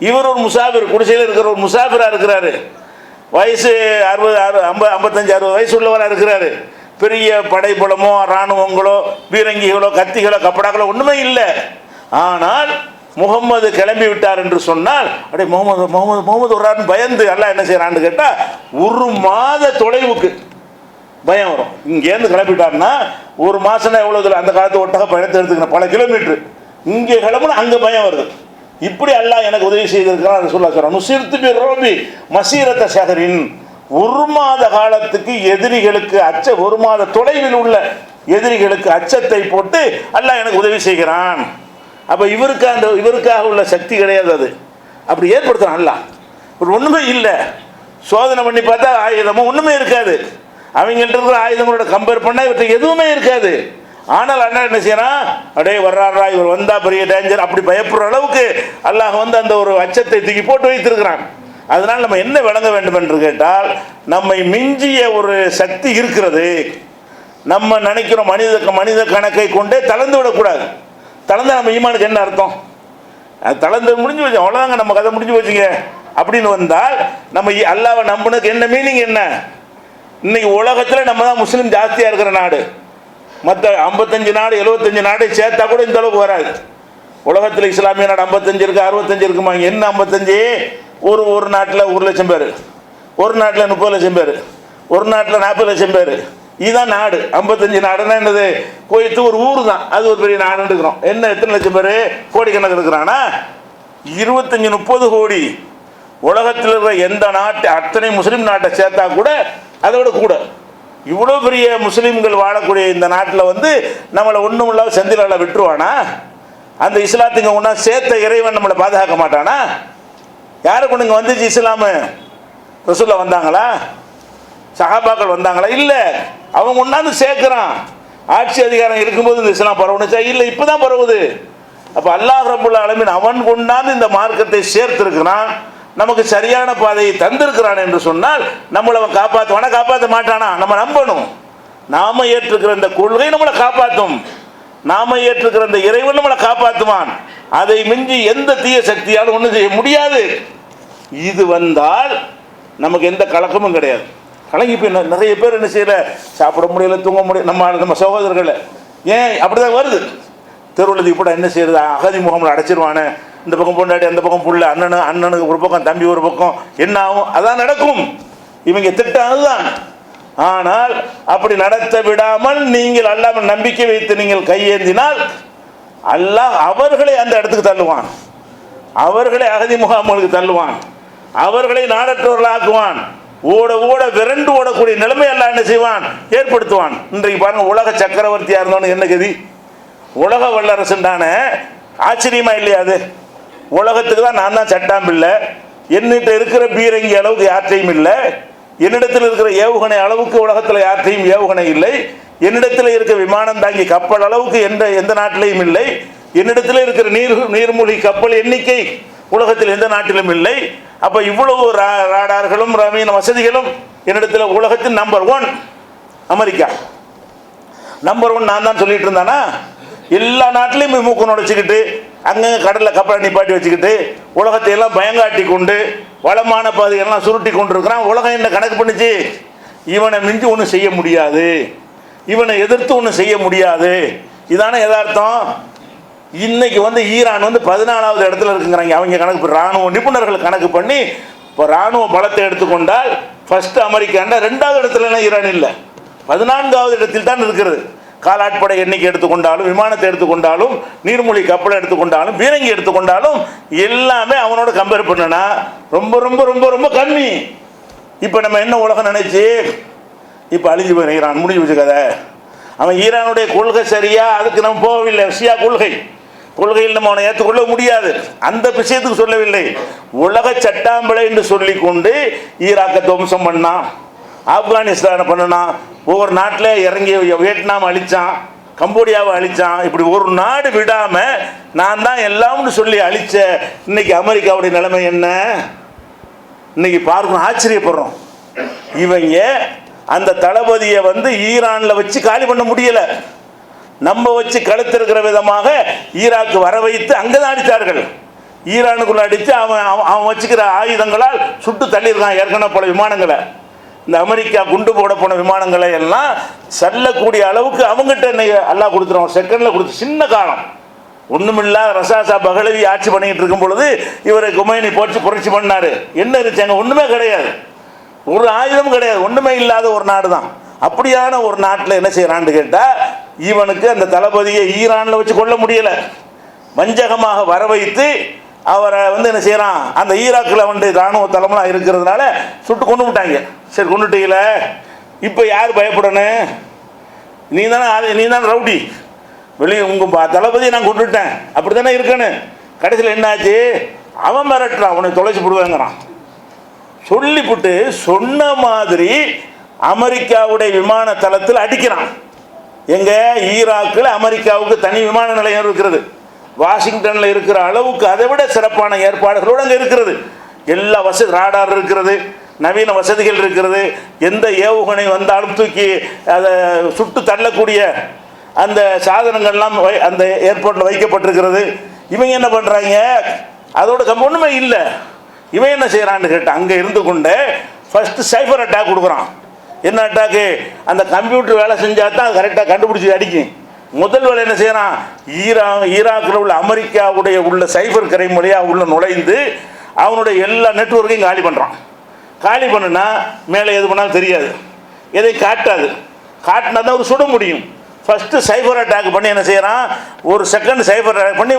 இவர் ஒரு முசாஃபிர், குடிசையில் இருக்கிற ஒரு முசாஃபிராக இருக்கிறாரு. வயசு 55-60 வயசு உள்ளவராக இருக்கிறாரு. பெரிய படைபலமோ இராணுவங்களோ பீரங்கிகளோ கத்திகளோ கப்படாக்களோ ஒன்றுமே இல்லை. ஆனால் முகம்மது கிளம்பி விட்டார் என்று சொன்னால் அப்படியே முகமது முகமது முகமது வர்றாருன்னு பயந்து அல்லாஹ் என்ன செய்யறான்னு கேட்டால் ஒரு மாத தொலைவுக்கு பயம் வரும். இங்கேருந்து கிளம்பிட்டாருன்னா ஒரு மாதம்னா எவ்வளோ தூரம்? அந்த காலத்து ஒட்டக பயணத்தை எடுத்துக்கணும், பல கிலோமீட்டரு. இங்கே கிளம்புனா அங்கே பயம் வருது. இப்படி அல்லாஹ் எனக்கு உதவி செய்திருக்கிறான் ரசூலுல்லாஹ் சொல்றான். நுசிர்து பிர்ரோபி மசீரத்த ஷஹரின். ஒரு மாத காலத்துக்கு எதிரிகளுக்கு ஒரு மாத தொலைவில் உள்ள எதிரிகளுக்கு அச்சத்தை போட்டு அல்லாஹ் எனக்கு உதவி செய்கிறான். அப்போ இவருக்காக உள்ள சக்தி கிடையாது. அது அப்படி ஏற்படுத்துறான் அல்லாஹ். ஒரு ஒன்றுமே இல்லை. சோதனை பண்ணி பார்த்தா ஆயுதமும் ஒன்றுமே இருக்காது. அவங்கள்ட்ட இருக்கிற ஆயுதங்களோட கம்பேர் பண்ணால் இவர்கிட்ட எதுவுமே இருக்காது. ஆனால் அண்ணா என்ன செய்யறான்? அடே வர்றாரா, இவர் வந்தா பெரிய டேஞ்சர், அப்படி பயப்படுற அளவுக்கு அல்லாஹ் அந்த ஒரு அச்சத்தை தூக்கி போட்டு வைத்திருக்கிறான். அதனால் நம்ம என்ன விளங்க வேண்டும் என்று கேட்டால், நம்மை மிஞ்சிய ஒரு சக்தி இருக்கிறது. நம்ம நினைக்கிறோம் மனித கணக்கை கொண்டே தளர்ந்து விடக்கூடாது. தளர்ந்தா நம்ம ஈமானுக்கு என்ன அர்த்தம்? தளர்ந்து முடிஞ்சு வச்சு அவ்வளோதாங்க, நம்ம கதை முடிஞ்சு வச்சுங்க அப்படின்னு வந்தால் நம்ம அல்லாஹ்வை நம்பினதுக்கு என்ன மீனிங்? என்ன இன்னைக்கு உலகத்தில் நம்ம தான் முஸ்லீம் ஜாஸ்தியாக இருக்கிற நாடு. மற்ற 55 நாடு 75 நாடு சேர்த்தா கூட இந்த அளவுக்கு வராது. உலகத்தில் இஸ்லாமிய நாடு 55 இருக்கு, 65 இருக்குமா? என்ன 55? ஒரு நாட்டில் 1 லட்சம் பேர், ஒரு நாட்டில் 30 லட்சம் பேர், ஒரு நாட்டில் 40 லட்சம் பேர். இதுதான் நாடு. 55 நாடுன்னா என்னது? கோயத்து ஒரு ஊர் தான், அது ஒரு பெரிய நாடுன்னு இருக்கிறோம். என்ன எத்தனை லட்சம் பேர்? கோடிக்கணக்கு இருக்கிறானா? 25-30 கோடி. உலகத்தில் இருக்கிற எந்த நாட்டு அத்தனை முஸ்லீம் நாட்டை சேர்த்தா கூட அதோட கூட. இவ்வளோ பெரிய முஸ்லீம்கள் வாழக்கூடிய இந்த நாட்டில் நம்மளை ஒன்றும் இல்லாத செந்திலால விட்டுருவானா? அந்த இஸ்லாத்துக்கு ஒன்றா சேர்த்த இறைவன் நம்மளை பாதுகாக்க மாட்டானா? யாருக்கு ஒன்றுங்க வந்துச்சு இஸ்லாமு? ரசூல்லா வந்தாங்களா? சஹாபாக்கள் வந்தாங்களா? இல்லை. அவங்க ஒன்றாந்து சேர்க்குறான். ஆட்சி அதிகாரம் இருக்கும்போது இந்த இஸ்லாம் பரவுனுச்சா? இல்லை, இப்போ தான் பரவுது. அப்போ அல்லாஹ் ரப்புல் ஆலமீன் அவன் கொண்டாந்து இந்த மார்க்கத்தை சேர்த்திருக்கிறான், நமக்கு சரியான பாதையை தந்திருக்கிறான் என்று சொன்னால் நம்மளை அவன் காப்பாற்றுவானா? காப்பாற்ற மாட்டானா? நம்ம நம்பணும். நாம ஏற்றுக்கிற இந்த கொள்கை நம்மளை காப்பாற்றும். நாம ஏற்றுக்கிற இந்த இறைவன் நம்மளை காப்பாற்றுவான். அதை மிஞ்சி எந்த தீய சக்தியாலும் ஒன்றும் செய்ய முடியாது. இது வந்தால் நமக்கு எந்த கலக்கமும் கிடையாது. கலங்கி போய் நிறைய பேர் என்ன செய்யல, சாப்பிட முடியல, தூங்க முடியல. நம்ம சகோதரர்களை ஏன் அப்படிதான் வருது. தெருவுலதி கூட என்ன செய்யறது? அகதி முகமில் அடைச்சிருவானே, இந்த பக்கம் பொண்டாடி, அந்த பக்கம் புள்ள, அண்ணனுக்கு ஒரு பக்கம், தம்பி ஒரு பக்கம், என்ன ஆகும்? அதான் நடக்கும். இவங்க திட்டானதுதான். ஆனால் அப்படி நடத்த விடாமல் நீங்கள் அல்லாமல் நம்பிக்கை வைத்து நீங்கள் கையேந்தினால் அல்லாஹ் அவர்களை அந்த இடத்துக்கு தள்ளுவான், அவர்களை அகதி முகாம்களுக்கு தள்ளுவான், அவர்களை நாடற்றவர்களாக்குவான். ஓட ஓட விரண்டு ஓடக்கூடிய நிலைமை எல்லாம் என்ன செய்வான்? ஏற்படுத்துவான். இன்றைக்கு பாருங்க, உலக சக்கரவர்த்தியா இருந்தவனு என்ன கதி? உலக வல்லரசுண்டான ஆச்சரியமா இல்லையா? அது உலகத்துக்கு தான் நான் தான் சட்டாம்பில்லை, என்னிட்ட இருக்கிற பீரங்கி அளவுக்கு யார்ட்டையும் இல்லை, என்னிடத்தில் இருக்கிற ஏவுகணை அளவுக்கு உலகத்தில் யார்ட்டையும் ஏவுகணை இல்லை, என்னிடத்தில் இருக்கிற விமானம் தாங்கி கப்பல் அளவுக்கு எந்த நாட்டிலையும் இல்லை, என்னிடத்தில் இருக்கிற நீர்மூழ்கி கப்பல் எண்ணிக்கை உலகத்தில் எந்த நாட்டிலும் இல்லை. அப்போ இவ்வளவு ராடார்களும் ரவீன வசதிகளும் என்னிடத்தில் உலகத்தின் நம்பர் 1 அமெரிக்கா. நம்பர் 1 நான் தான் சொல்லிட்டு இருந்தானா? எல்லா நாட்டிலையும் போய் மூக்கு நுழைச்சிக்கிட்டு அங்கங்கே கடலில் கப்பலை நிப்பாட்டி வச்சுக்கிட்டு உலகத்தை எல்லாம் பயங்காட்டி கொண்டு வளமான பாதைகள்லாம் சுருட்டி கொண்டு இருக்கிறான். உலகம் என்ன கணக்கு பண்ணிச்சு? இவனை மிஞ்சி ஒன்றும் செய்ய முடியாது, இவனை எதிர்த்து ஒன்றும் செய்ய முடியாது. இதான யதார்த்தம். இன்னைக்கு ஈரான் 14வது இடத்துல இருக்குங்கிறாங்க. அவங்க கணக்கு இராணுவ நிபுணர்கள் கணக்கு பண்ணி இப்போ இராணுவ பலத்தை எடுத்துக்கொண்டால் ஃபர்ஸ்ட் அமெரிக்காண்டா, 2வது இடத்துல ஈரான் இல்லை, 14வது இடத்தில் தான் இருக்கிறது. காலாட்படை எண்ணிக்கை எடுத்துக்கொண்டாலும், விமானத்தை எடுத்துக்கொண்டாலும், நீர்மூழ்கி கப்பலை எடுத்துக்கொண்டாலும், பீரங்கி எடுத்துக்கொண்டாலும் எல்லாமே அவனோட கம்பேர் பண்ணனா ரொம்ப ரொம்ப ரொம்ப ரொம்ப கம்மி. இப்போ நம்ம என்ன உலகம் நினைச்சு இப்போ அழிஞ்சு போய் ஈரான் முடிஞ்சு வச்சு கதை. அவன் ஈரானுடைய கொள்கை சரியா? அதுக்கு நம்ம போகவில்லை. ஷியா கொள்கையில் நம்ம அவனை ஏற்றுக்கொள்ள முடியாது, அந்த விஷயத்துக்கு சொல்லவில்லை. உலக சட்டாம்பிளை என்று சொல்லி கொண்டு ஈராக்கை துவம்சம் பண்ணான், ஆப்கானிஸ்தானை பண்ணினான், ஒவ்வொரு நாட்டில் இறங்கி வியட்நாம் அழித்தான், கம்போடியாவை அழித்தான். இப்படி ஒரு நாடு விடாமல் நான் தான் எல்லாம்னு சொல்லி அழித்த இன்னைக்கு அமெரிக்காவுடைய நிலைமை என்ன? இன்னைக்கு பார்க்கணும், ஆச்சரியப்படுறோம். இவங்க அந்த தளபதியை ஈரானில் வச்சு காலி பண்ண முடியலை, நம்ம வச்சு கழுத்திருக்கிற விதமாக ஈராக்கு வர வைத்து அங்கே தான் அடித்தார்கள். ஈரானுக்குள்ள அடித்து அவன் வச்சுக்கிற ஆயுதங்களால் சுட்டு தள்ளியிருக்கான் ஏற்கனவே பல விமானங்களை. இந்த அமெரிக்கா குண்டு போட போன விமானங்களை எல்லாம் செல்லக்கூடிய அளவுக்கு அவங்ககிட்ட எல்லாம் கொடுத்துருவோம். செகண்டில் கொடுத்து சின்ன காலம் ஒன்றுமில்லாத ரசாசா பகலவி ஆட்சி பண்ணிக்கிட்டு இருக்கும் பொழுது இவர் குமைனி போச்சு புரட்சி பண்ணார். என்ன இருந்துச்சு அங்கே? ஒன்றுமே கிடையாது, ஒரு ஆயுதமும் கிடையாது, ஒன்றுமே இல்லாத ஒரு நாடு தான். அப்படியான ஒரு நாட்டில் என்ன செய்யறான்னு கேட்டால், இவனுக்கு அந்த தளபதியை ஈரானில் வச்சு கொள்ள முடியலை, வஞ்சகமாக வர வைத்து அவரை என்ன செய்யறான், அந்த ஈராக்கில் இராணுவ தளமெல்லாம் இருக்கிறதுனால சுட்டு கொண்டு விட்டாங்க. சரி, கொண்டுட்டீங்கள, இப்போ யார் பயப்படணும்? நீ தானே ரவுடி, வெளியே உங்கள் தளபதியை நான் கொண்டுட்டேன் அப்படி தானே இருக்கணும். கடைசியில் என்னாச்சு? அவன் மிரட்டுறான், அவனை தொலைச்சி போடுவாங்கிறான். சொல்லிவிட்டு சொன்ன மாதிரி அமெரிக்காவுடைய விமான தளத்தில் அடிக்கிறான். எங்க? ஈராக்கில் அமெரிக்காவுக்கு தனி விமான நிலையம் இருக்கிறது, வாஷிங்டனில் இருக்கிற அளவுக்கு அதை விட சிறப்பான ஏற்பாடுகளோடு அங்கே இருக்கிறது. எல்லா வசதி, ராடார் இருக்கிறது, நவீன வசதிகள் இருக்கிறது, எந்த ஏவுகணை வந்தாலும் தூக்கி அதை சுட்டு தள்ளக்கூடிய அந்த சாதனங்கள்லாம் அந்த ஏர்போர்ட்டில் வைக்கப்பட்டிருக்கிறது. இவங்க என்ன பண்ணுறாங்க? அதோட ஒன்றுமே இல்லை. இவன் என்ன செய்கிறான்னு கேட்டால், அங்கே இருந்து கொண்டு ஃபஸ்ட்டு சைபர் அட்டாக் கொடுக்குறான். என்ன அட்டாக்கு? அந்த கம்ப்யூட்டர் வேலை செஞ்சால் தான் கரெக்டாக கண்டுபிடிச்சி அடிக்கும். முதல் வேலை என்ன செய்யறான்? ஈராக்கில் உள்ள அமெரிக்காவுடைய உள்ள சைபர் கிரைம் வழியாக உள்ள நுழைந்து அவனுடைய எல்லா நெட்வொர்க்கையும் காலி பண்ணுறான். காலி பண்ணுனா மேலே எது பண்ணாலும் தெரியாது, எதை காட்டாது. காட்டினா தான் ஒரு சுட முடியும். ஃபஸ்ட்டு சைபர் அட்டாக் பண்ணி என்ன செய்கிறான்? ஒரு செகண்ட் சைபர் அட்டாக் பண்ணி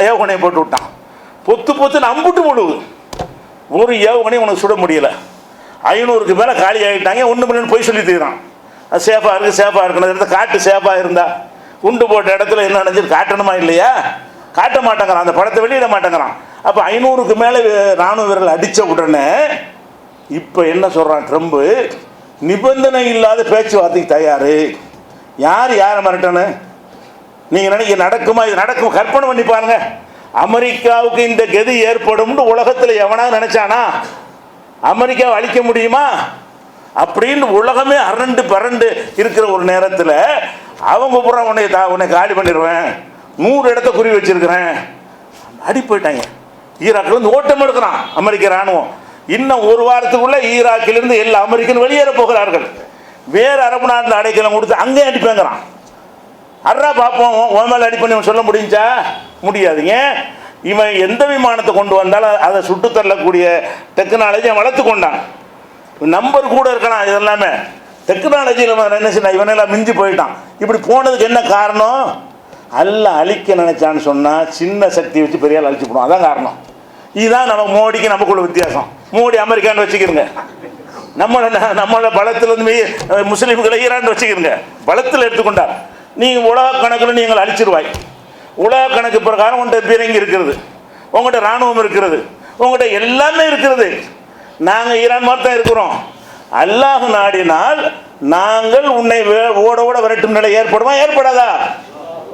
ஏவுகணையை போட்டு விட்டான். பொத்து நம்பிட்டு முழுவு ஒரு ஏவுகணையும் உனக்கு சுட முடியலை. 500க்கு மேலே காலி ஆகிட்டாங்க. ஒன்று பண்ணு போய் சொல்லி தீரான். அது சேஃபாக இருக்குது, சேஃபாக இருக்குன்னு இடத்த காட்டு. சேஃபாக இருந்தா குண்டு போட்ட இடத்துல என்ன நினைச்சிட்டு காட்டணுமா இல்லையா? காட்ட மாட்டேங்கிறான், அந்த படத்தை வெளியிட மாட்டேங்கிறான். அப்போ 500க்கு மேலே இராணுவ வீரர்கள் அடித்த உடனே இப்போ என்ன சொல்கிறான் ட்ரம்ப்பு? நிபந்தனை இல்லாத பேச்சுவார்த்தைக்கு தயார். யார் யாரை மிரட்டனு? நீங்கள் நினைக்க நடக்குமா? இது நடக்கும். கற்பனை பண்ணி பாருங்க. அமெரிக்காவுக்கு இந்த கதி ஏற்படும்னு உலகத்தில் எவனாவது நினைச்சானா? அமெரிக்காவை அழிக்க முடியுமா அப்படின்னு உலகமே அரண்டு பரண்டு இருக்கிற ஒரு நேரத்தில் அவங்க பூரா உன்னை காலி பண்ணிடுவேன், 100 இடத்த குறி வச்சிருக்கிறேன், அடி போயிட்டாங்க. ஈராக்கில் இருந்து ஓட்டம் எடுக்கிறான் அமெரிக்க இராணுவம். இன்னும் ஒரு வாரத்துக்குள்ள ஈராக்கிலிருந்து எல்லா அமெரிக்கன் வெளியேற போகிறார்கள். வேறு அரபு நாட்டில் அடைக்கலம் கொடுத்து அங்கே அடிப்பேங்கிறான். அறா பார்ப்போம், உன் மேலே அடி பண்ணி சொல்ல முடிஞ்சா? முடியாதுங்க. இவன் எந்த விமானத்தை கொண்டு வந்தாலும் அதை சுட்டு தள்ளக்கூடிய டெக்னாலஜியை வளர்த்து கொண்டான். நம்பர் கூட இருக்கலாம். இதெல்லாமே டெக்னாலஜியில் என்ன செய்ய இவனெல்லாம் மிஞ்சி போயிட்டான். இப்படி போனதுக்கு என்ன காரணம்? எல்லாம் அழிக்க நினைச்சான்னு சொன்னால் சின்ன சக்தி வச்சு பெரிய அழிச்சு போடும். அதான் காரணம். இதுதான் நம்ம மோடிக்கு நமக்குள்ள வித்தியாசம். மோடி அமெரிக்கான்னு வச்சுக்கிறங்க, நம்மளோட பலத்திலிருந்து முஸ்லீம்களை ஈரான் வச்சுக்கிறங்க. பலத்தில் எடுத்துக்கொண்டார். நீங்கள் உலக கணக்கில் நீங்கள் அழிச்சிருவாய். உலக கணக்கு பிரகாரம் உங்கள்கிட்ட பீரங்கி இருக்கிறது, உங்கள்கிட்ட இராணுவம் இருக்கிறது, உங்கள்கிட்ட எல்லாமே இருக்கிறது. நாங்கள் ஈரான் மாதிரி தான் இருக்கிறோம். அல்லாஹ் நாடினால் நாங்கள் உன்னை ஓட ஓட விரட்டும் நிலை ஏற்படுமா? ஏற்படாதா?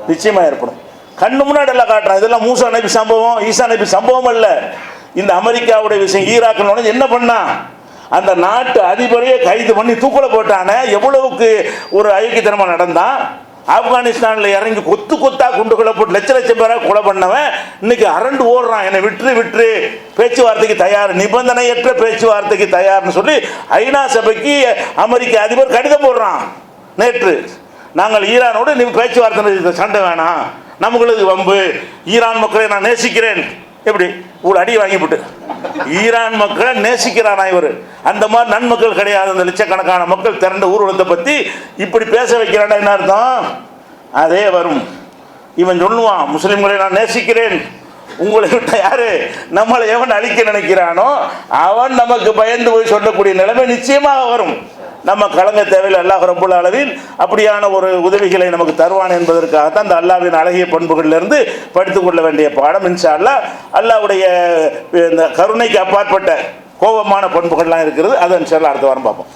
நிச்சயமாக ஏற்படும். கண்ணு முன்னாடி எல்லாம் காட்டுறான். இதெல்லாம் மூசா நபி சம்பவம், ஈசா நபி சம்பவம் அல்ல. இந்த அமெரிக்காவுடைய விஷயம். ஈராக்கில் என்ன பண்ணா? அந்த நாட்டு அதிபரையே கைது பண்ணி தூக்கில போட்டானே. எவ்வளவுக்கு ஒரு அயோக்கியத்தனமாக நடந்தான். ஆப்கானிஸ்தானில் இறங்கி கொத்து கொத்தா குண்டுகளை போட்டு லட்சம் பேராக கொலை பண்ணவன் இன்னைக்கு அரண்டு ஓடுறான். என்னை விட்டு பேச்சுவார்த்தைக்கு தயார், நிபந்தனையற்ற பேச்சுவார்த்தைக்கு தயார்னு சொல்லி ஐநா சபைக்கு அமெரிக்க அதிபர் கடிதம் போடுறான் நேற்று. நாங்கள் ஈரானோடு பேச்சுவார்த்தை சண்டை வேணாம், நமங்களுக்கு வம்பு, ஈரான் மக்களை நான் நேசிக்கிறேன். எப்படி ஒரு அடி வாங்கிவிட்டு ஈரான் மக்களை நேசிக்கிறானா இவர்? அந்த மாதிரி நன்மக்கள் கிடையாது. அந்த லட்சக்கணக்கான மக்கள் திரண்ட ஊர்வலத்தை பற்றி இப்படி பேச வைக்கிறானா என்ன அர்த்தம்? அதே வரும். இவன் சொல்லுவான், முஸ்லிம்களை நான் நேசிக்கிறேன், உங்களை விட்ட யாரு நம்மளை எவன் அழிக்க நினைக்கிறானோ அவன் நமக்கு பயந்து போய் சொல்லக்கூடிய நிலைமை நிச்சயமாக வரும். நம்ம கலங்க தேவையில் அல்லாஹ் ரப்புல் ஆலமீன் அப்படியான ஒரு உதவிகளை நமக்கு தருவான் என்பதற்காகத்தான் அந்த அல்லாஹ்வின் அழகிய பண்புகளிலிருந்து படித்துக் கொள்ள வேண்டிய பாடம். இன்ஷா அல்லாஹ் அல்லாஹ்வுடைய இந்த கருணைக்கு அப்பாற்பட்ட கோபமான பண்புகள்லாம் இருக்கிறது. அதை இன்ஷா அல்லாஹ் அடுத்த வாரம் பார்ப்போம்.